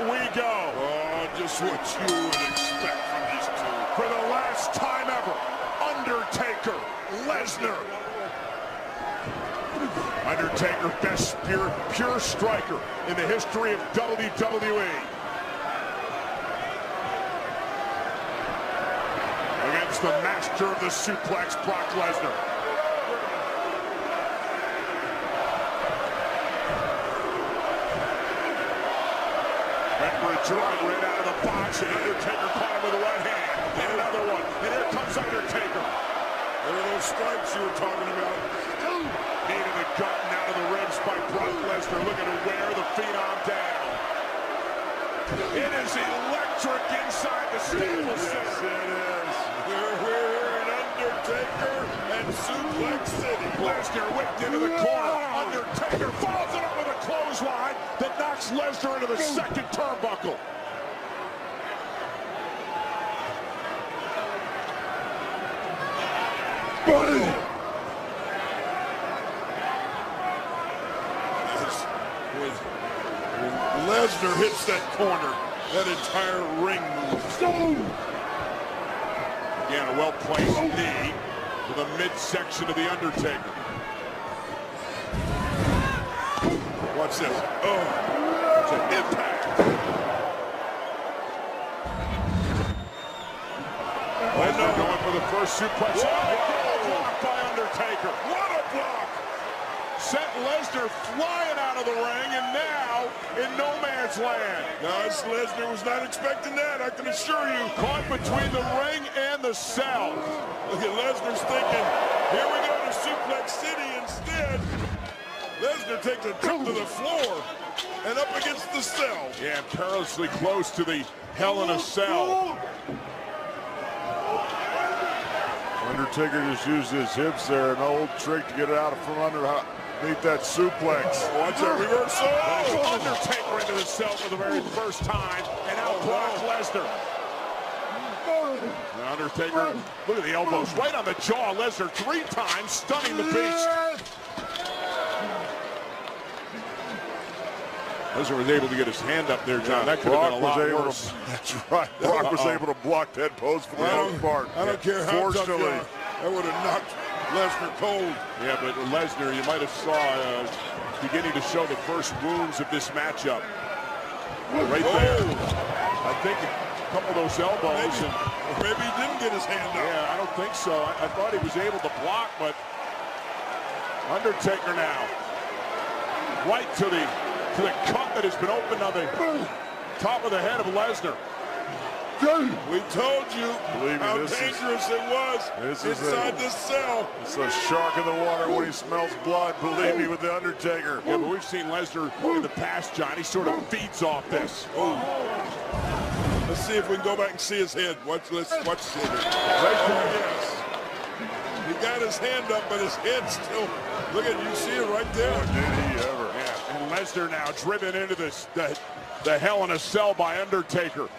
we go. Oh, just what you would expect from these two. For the last time ever, Undertaker, Lesnar. Undertaker, best pure striker in the history of WWE. Against the master of the suplex, Brock Lesnar. Drive right out of the box, and Undertaker caught him with the right hand. And another one, and here comes Undertaker. There are those stripes you were talking about. Knee to the gut and out of the ribs by Brock Lesnar, looking to wear the Phenom down. It is electric inside the Staples Center. Yes, it is. We're here in Undertaker and Suplex City. Lesnar whipped into the corner. Undertaker follows it up with a clothesline that knocks Lesnar into the second turnbuckle. When Lesnar hits that corner, that entire ring moves. Again, a well-placed knee to the midsection of the Undertaker. Watch this. Oh, it's an impact. Lesnar going for the first suplex. Block by Undertaker. What a block! Sent Lesnar flying out of the ring, and now in no man's land. Guys, Lesnar was not expecting that, I can assure you. Caught between the ring and the cell. Look at Lesnar's thinking, here we go to Suplex City. Instead, Lesnar takes a trip to the floor and up against the cell. Yeah, perilously close to the Hell in a Cell. Undertaker just used his hips there, an old trick to get it out from underneath that suplex. Watch that reversal. Undertaker into the cell for the very first time, and out Brock Lesnar. The Undertaker, look at the elbows right on the jaw. Lesnar 3 times, stunning the beast. Lesnar was able to get his hand up there, John. That could have been a lot worse. That's right. Brock was able to block that post for the most part. I don't care how tough you are. That would have knocked Lesnar cold. Yeah, but Lesnar, you might have saw beginning to show the first wounds of this matchup. Right there. I think a couple of those elbows. Maybe he didn't get his hand up. Yeah, I don't think so. I thought he was able to block, but Undertaker now. Right to the cut that has been opened on the top of the head of Lesnar. We told you how dangerous it was inside this cell. It's a shark in the water when he smells blood, believe me, with the Undertaker. Yeah, but we've seen Lesnar in the past, John. He sort of feeds off this. Oh. Let's see if we can go back and see his head. Let's watch his head. Yes. He got his hand up, but his head still. Look at you, see it right there. Did he ever? Yeah, and Lesnar now driven into this the Hell in a Cell by Undertaker.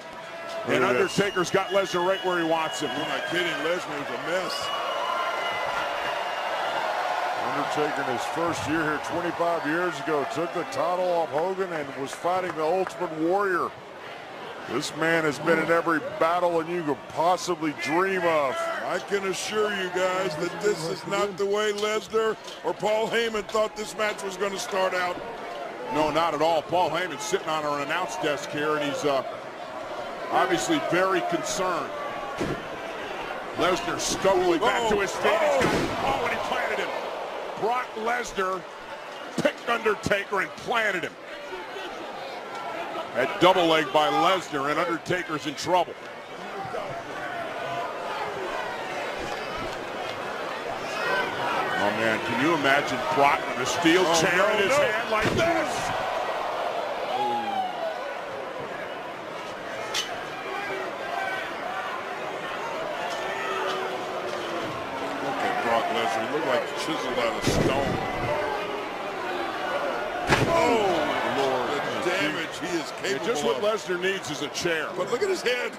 And Undertaker's got Lesnar right where he wants him. You're not kidding, Lesnar is a mess. Undertaker in his first year here 25 years ago took the title off Hogan and was fighting the Ultimate Warrior. This man has been in every battle and you could possibly dream of. I can assure you guys that this is not the way Lesnar or Paul Heyman thought this match was going to start out. No, not at all. Paul Heyman's sitting on an announce desk here, and he's obviously very concerned. Lesnar stumbling back to his feet. And he planted him. Brock Lesnar picked Undertaker and planted him. That double leg by Lesnar, and Undertaker's in trouble. Oh man, can you imagine Brock with a steel chair in his hand like this? Look at Brock Lesnar. He looked like chiseled out of stone. Oh, Lord. The damage he is capable of. Just what Lesnar needs is a chair. But look at his head.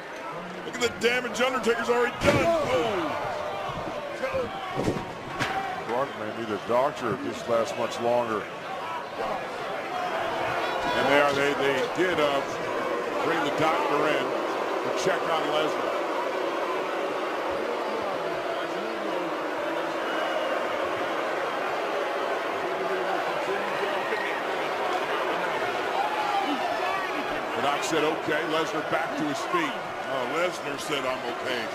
Look at the damage Undertaker's already done. Oh. Brock may need a doctor if this lasts much longer. And they did Bring the doctor in to check on Lesnar. The doc said, okay. Lesnar back to his feet. Lesnar said, I'm okay.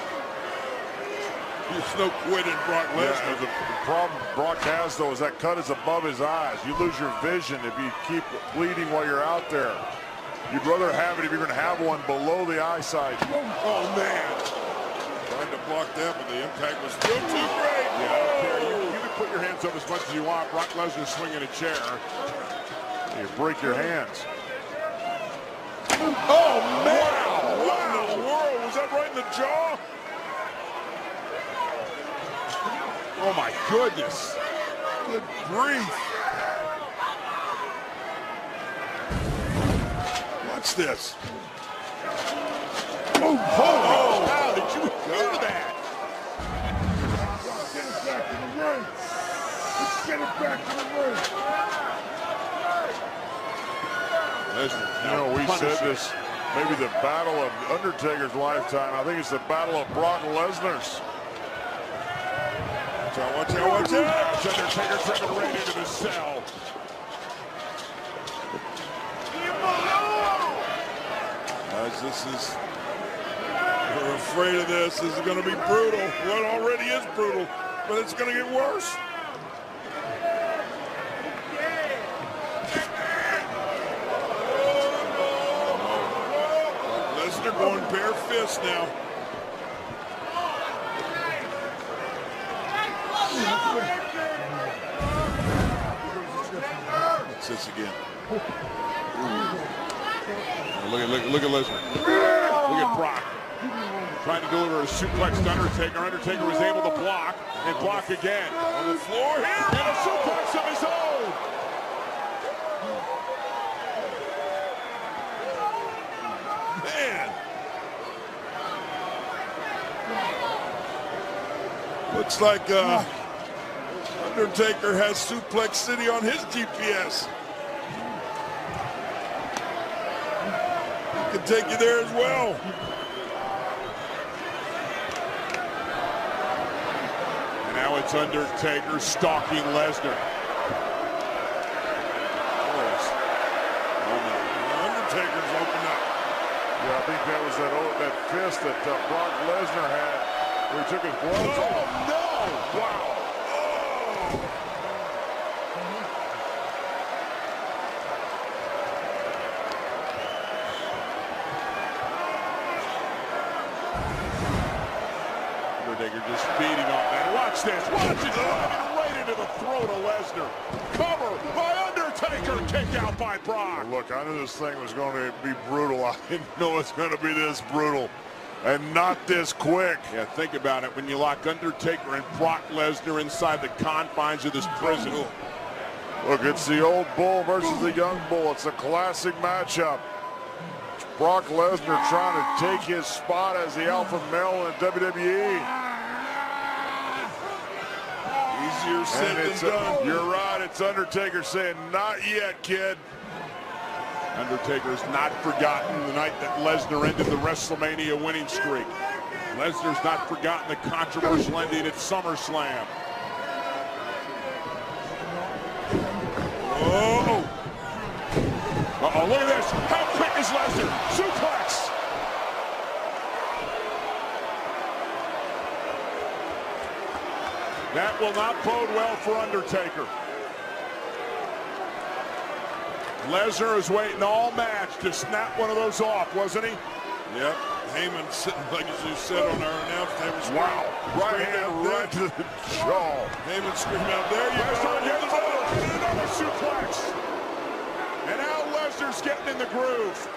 There's no quitting Brock Lesnar. Yeah, the problem Brock has, though, is that cut is above his eyes. You lose your vision if you keep bleeding while you're out there. You'd rather have it if you're going to have one below the eyesight. Oh, man. Trying to block that, but the impact was still too great. Yeah, I don't care. You can put your hands up as much as you want. Brock Lesnar swinging a chair. You break your hands. Oh, man. What in the world? Was that right in the jaw? Oh, my goodness. Good grief. Watch this. Oh, holy cow. Did you hear that? Get it back in the ring. Let's get it back in the ring. You know, we said this, maybe the battle of Undertaker's lifetime. I think it's the battle of Brock Lesnar's. Watch out, watch out. Undertaker driven right into the cell. Guys, we're afraid of this. This is going to be brutal. Well, it already is brutal, but it's going to get worse. Lesnar going bare fist now. What's this again? Look at Lesnar. Look at Brock. Trying to deliver a suplex to Undertaker. Undertaker was able to block and block again. On the floor here. And a suplex of his own. Man. Looks like Undertaker has Suplex City on his GPS. He can take you there as well. And now it's Undertaker stalking Lesnar. Undertaker's opened up. Yeah, I think that was that fist that Brock Lesnar had where he took his gloves off. Oh, no! Wow. Undertaker just feeding on that. Watch this. Watch it. Right into the throat of Lesnar. Cover by Undertaker. Kick out by Brock. Look, I knew this thing was going to be brutal. I didn't know it's going to be this brutal. And not this quick. Yeah, think about it. When you lock Undertaker and Brock Lesnar inside the confines of this prison. Look, it's the old bull versus the young bull. It's a classic matchup. It's Brock Lesnar trying to take his spot as the alpha male in WWE. Easier said than done. You're right. It's Undertaker saying, not yet, kid. Undertaker's not forgotten the night that Lesnar ended the WrestleMania winning streak. Lesnar's not forgotten the controversial ending at SummerSlam. Oh! Uh-oh, look at this. How quick is Lesnar? Suplex! That will not bode well for Undertaker. Lesnar is waiting all match to snap one of those off, wasn't he? Yep. Heyman sitting, like as you said on our announce table. Wow. Right hand right to the jaw. Heyman screaming out, there you go. Another suplex. And now Lesnar's getting in the groove.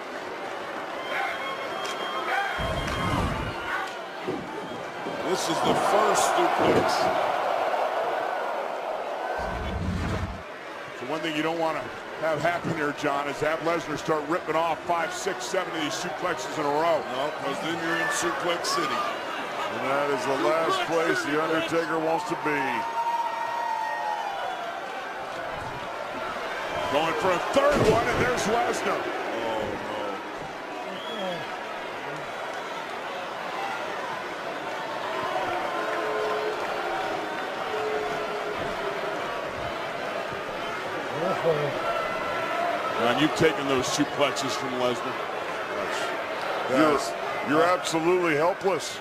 This is the first suplex. So one thing you don't want to have happen here, John, is have Lesnar start ripping off 5, 6, 7 of these suplexes in a row. No, because then you're in Suplex City. And that is the last place the Undertaker wants to be. Going for a third one, and there's Lesnar. Oh, no. And you've taken those suplexes from Lesnar. You're absolutely helpless.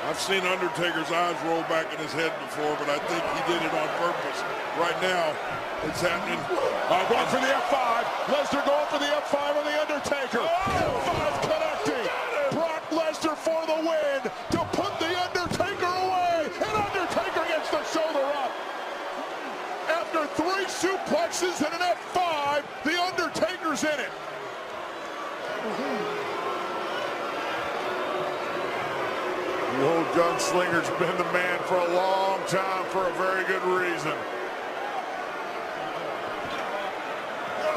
I've seen Undertaker's eyes roll back in his head before, but I think he did it on purpose. Right now, it's happening. Going for the F5. Lesnar going for the F5 on the Undertaker. F5 connecting. Brock Lesnar for the win to put the Undertaker away. And Undertaker gets the shoulder up. After 3 suplexes and an F5, the Undertaker's in it. The old gunslinger's been the man for a long time for a very good reason.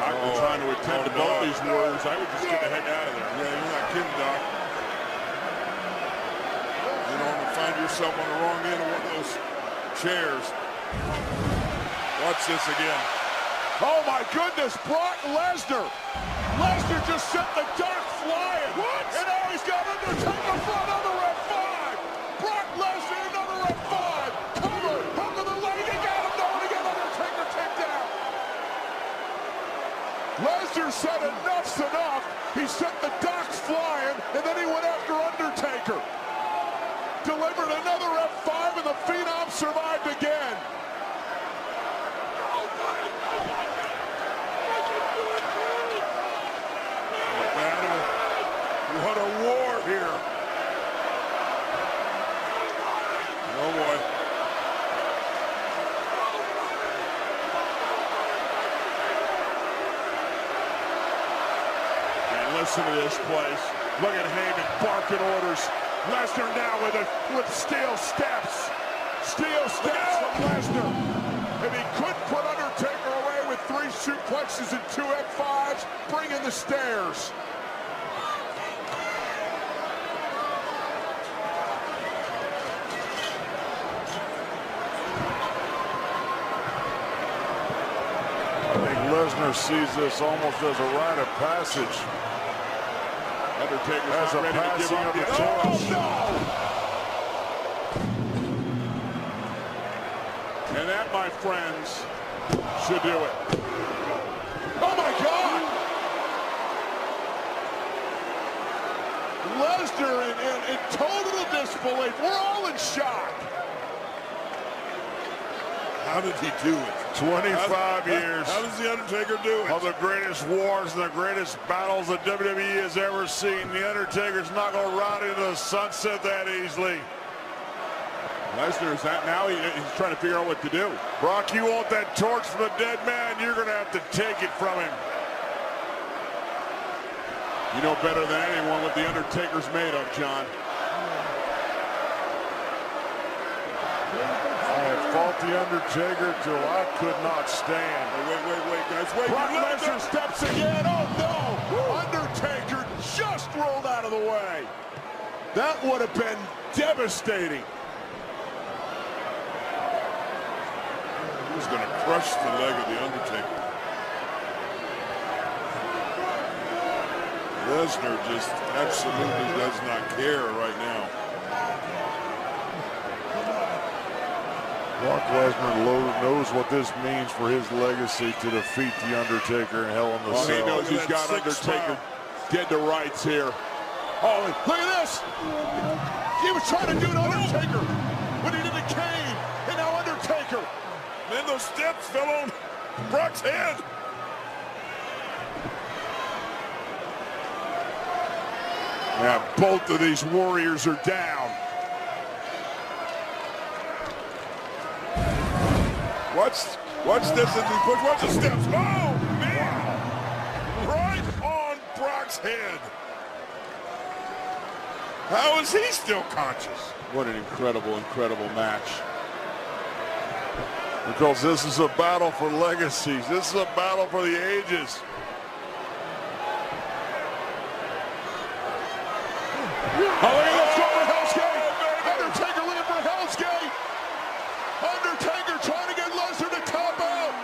I'm trying to attend to both these warriors. I would just get the heck out of there. Yeah, you're not kidding, Doc. You don't want to find yourself on the wrong end of one of those chairs. Watch this again. Oh my goodness, Brock Lesnar. Lesnar just sent the Doc flying. What? And now he's got Undertaker for another F5. Brock Lesnar, another F5. Cover, hook of the leg, he got him. No, he got Undertaker kicked out. Lesnar said enough's enough. He sent the Docs flying, and then he went after Undertaker. Delivered another F5, and the Phenom survived again. What a war here. Oh boy. And listen to this place. Look at Heyman barking orders. Lesnar now with steel steps. Steel steps from Lesnar. If he could put Undertaker away with 3 suplexes and 2 F5s, bring in the stairs. Lesnar sees this almost as a rite of passage. Undertaker's as not a ready to give passing up of the yet. torch. Oh, no! And that, my friends, should do it. Oh, my God! Lesnar in total disbelief. We're all in shock. How did he do it? 25 years. How does The Undertaker do it? Of the greatest wars and the greatest battles that WWE has ever seen. The Undertaker's not going to ride into the sunset that easily. Lesnar's that now. He's trying to figure out what to do. Brock, you want that torch from the dead man? You're going to have to take it from him. You know better than anyone what The Undertaker's made of, John. I have fought The Undertaker till I could not stand. Wait, guys. Wait. Brock Lesnar steps again. Oh, no. Undertaker just rolled out of the way. That would have been devastating. He's going to crush the leg of The Undertaker. Lesnar just absolutely does not care right now. Brock Lesnar knows what this means for his legacy to defeat The Undertaker in Hell in the Cell. He knows he's got Undertaker dead to rights here. Oh, look at this! He was trying to do an Undertaker when he did a Kane, and now Undertaker. Then those steps fell on Brock's head. Yeah, both of these warriors are down. Watch this as he puts. Watch the steps. Oh, man. Right on Brock's head. How is he still conscious? What an incredible, incredible match. Because this is a battle for legacies. This is a battle for the ages. Oh, look at this going for Hell's Gate. Undertaker looking for Hell's Gate. Undertaker trying to get Lesnar to tap out.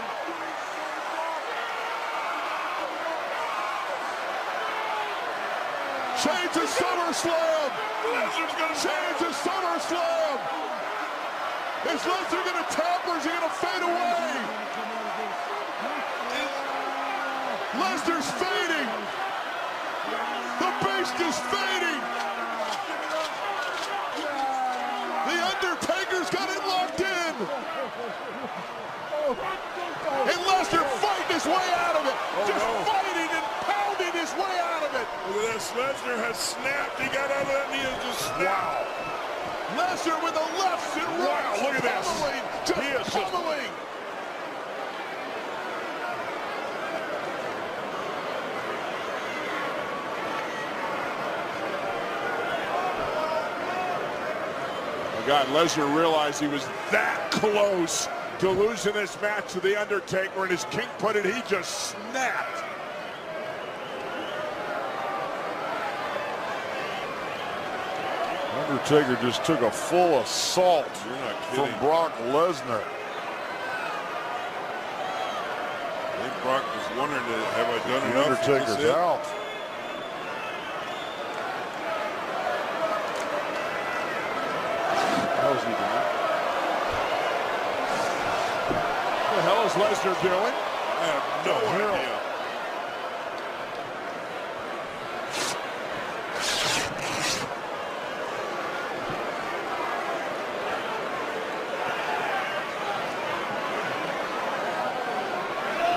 Change to SummerSlam. Lesnar's going to Change to SummerSlam. Is Lesnar going to tap or is he going to fade away? Lesnar's fading. The beast is fading. The Undertaker's got it locked in. And Lesnar fighting his way out of it. Fighting and pounding his way out of it. Look at this. Lesnar has snapped. He got out of that knee and just snapped. Wow. Lesnar with the lefts and rights. Look at this. Just pummeling. Oh God, Lesnar realized he was that close to losing this match to The Undertaker, and as King put it, he just snapped. Undertaker just took a full assault from Brock Lesnar. I think Brock was wondering, have I done The enough? Undertaker's out. How's he doing? What the hell is Lesnar doing? I have no idea.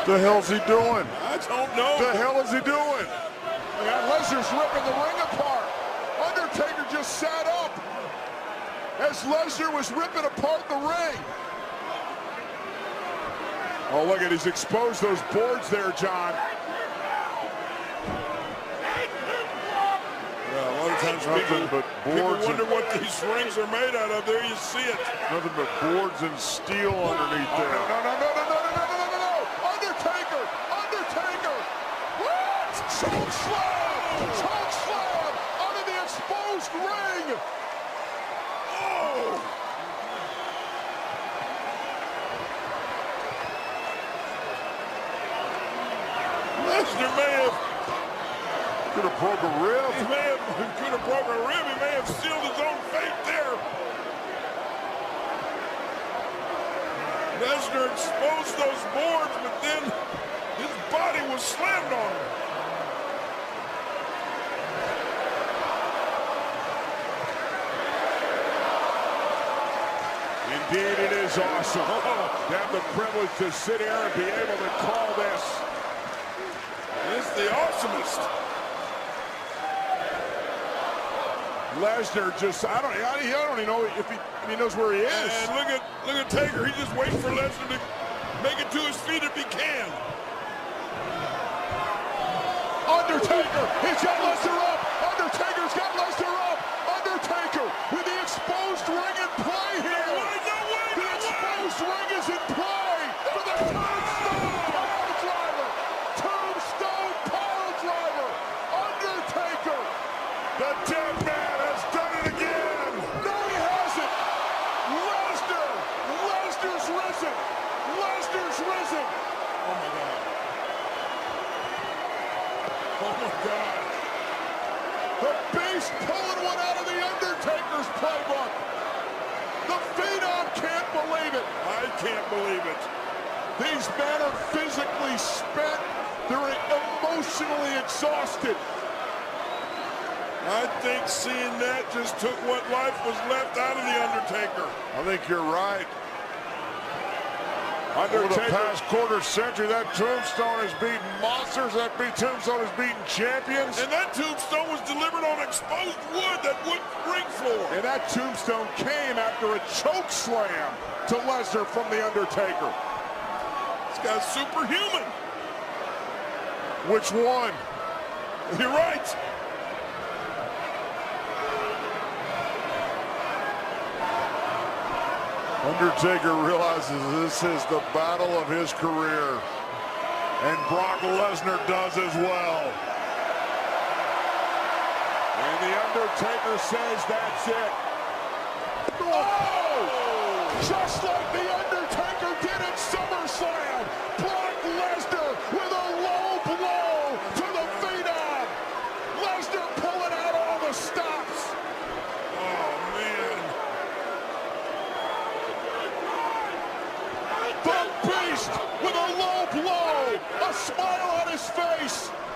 The hell's he doing? I don't know. The hell is he doing? And Lesnar's ripping the ring apart. Undertaker just sat up as Lesnar was ripping apart the ring. Oh, look at, he's exposed those boards there, John. Yeah, a lot of times people wonder what these rings are made out of. There you see it. Nothing but boards and steel underneath there. No. Undertaker. What? Choke slam out of the exposed ring. Oh. Lesnar could have broke a rib. Could have broke a rib. He may have sealed his own fate there. Lesnar exposed those boards, but then his body was slammed on him. Indeed, it is awesome to have the privilege to sit here and be able to call this. It's the awesomest. Lesnar just, I don't even know if he knows where he is. And look at Taker. He's just waiting for Lesnar to make it to his feet if he can. Undertaker, he's got Lesnar up. Undertaker's got Lesnar up. Undertaker with the exposed ring in play here. The exposed ring is in play for the Tombstone Pile Driver. Tombstone Pile Driver. Undertaker. The dead man has done it again. No, he hasn't. Lesnar's risen. Lesnar's risen. Oh my God. Oh my God. The Beast pulling one out of the Undertaker's playbook. The Phenom can't believe it. I can't believe it. These men are physically spent. They're emotionally exhausted. I think seeing that just took what life was left out of the Undertaker. I think you're right. Over the past quarter century, that Tombstone has beaten monsters. That Tombstone has beaten champions. And that Tombstone was delivered on exposed wood, that wood ring floor. And that Tombstone came after a choke slam to Lesnar from the Undertaker. This guy's superhuman. Which one? You're right. Undertaker realizes this is the battle of his career. And Brock Lesnar does as well. And the Undertaker says that's it. Oh! Just like the Undertaker did at SummerSlam. Brock Lesnar with a low blow to the Phenom. Lesnar pulling out all the stops. Oh, man. The Beast with a low blow. A smile on his his face.